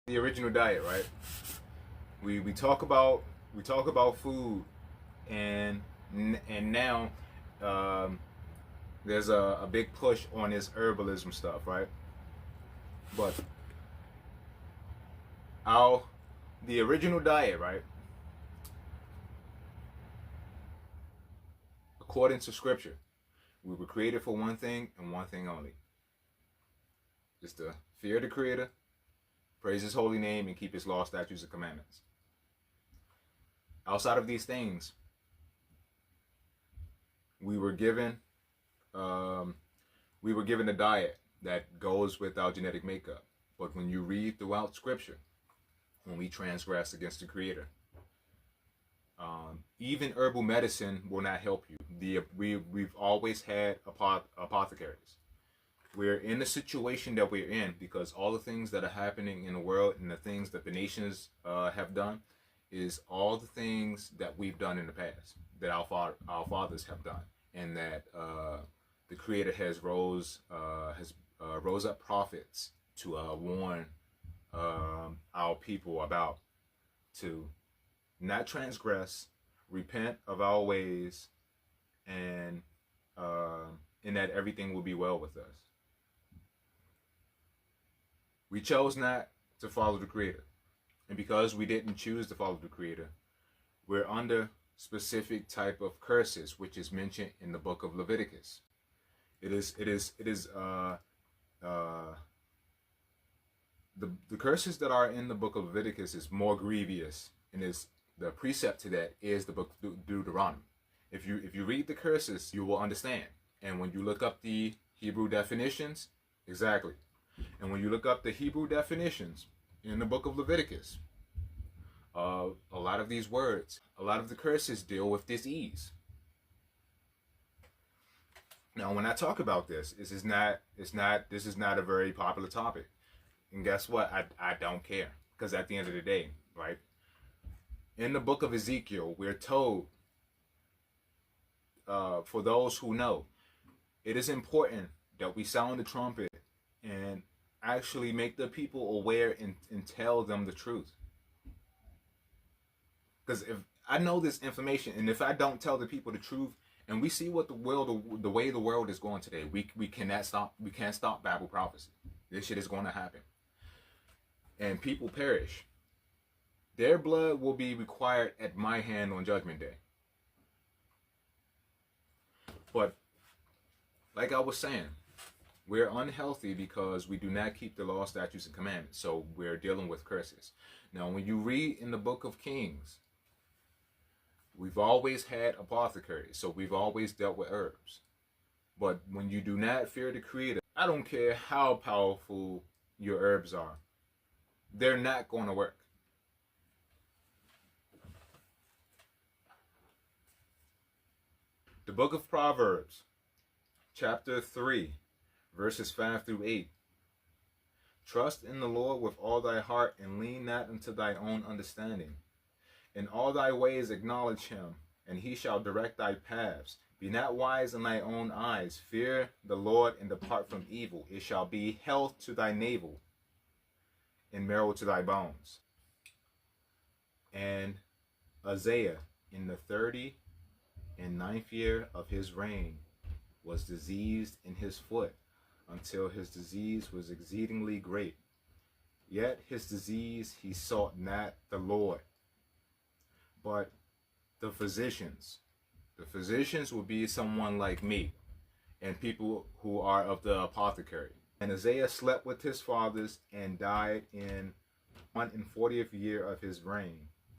The original diet, right? We talk about food, and now um, there's a big push on this herbalism stuff, right? But our the original diet, right? According to scripture, we were created for one thing and one thing only. Just to fear the creator, praise his holy name, and keep his law, statutes, and commandments. Outside of these things, we were given a diet that goes with our genetic makeup. But when you read throughout scripture, when we transgress against the creator, even herbal medicine will not help you. We've always had apothecaries. We're in the situation that we're in because all the things that are happening in the world and the things that the nations have done is all the things that we've done in the past, that our fathers have done, and that the Creator has rose up prophets to warn our people about, to not transgress, repent of our ways, and that everything will be well with us. We chose not to follow the Creator. And because we didn't choose to follow the Creator, we're under specific type of curses, which is mentioned in the book of Leviticus. The curses that are in the book of Leviticus is more grievous, and is the precept to that is the book of Deuteronomy. If you read the curses, you will understand. And when you look up the Hebrew definitions, exactly. And when you look up the Hebrew definitions in the book of Leviticus, a lot of these words, a lot of the curses deal with disease. Now, when I talk about this, this is not a very popular topic. And guess what? I don't care, because at the end of the day, right? In the book of Ezekiel, we're told, for those who know, it is important that we sound the trumpet and actually make the people aware and tell them the truth. Because if I know this information, and if I don't tell the people the truth, and we see what the way the world is going today, we can't stop Bible prophecy. This shit is going to happen, and people perish. Their blood will be required at my hand on Judgment Day. But like I was saying, we're unhealthy because we do not keep the law, statutes, and commandments. So we're dealing with curses. Now, when you read in the book of Kings, we've always had apothecaries, so we've always dealt with herbs. But when you do not fear the Creator, I don't care how powerful your herbs are, they're not going to work. The book of Proverbs, chapter 3, verses 5 through 8. Trust in the Lord with all thy heart, and lean not unto thy own understanding. In all thy ways acknowledge him, and he shall direct thy paths. Be not wise in thy own eyes. Fear the Lord, and depart from evil. It shall be health to thy navel, and marrow to thy bones. And Uzziah, in the 39th year of his reign, was diseased in his foot, until his disease was exceedingly great. Yet his disease he sought not the Lord, but the physicians. The physicians would be someone like me, and people who are of the apothecary. And Uzziah slept with his fathers and died in 140th year of his reign.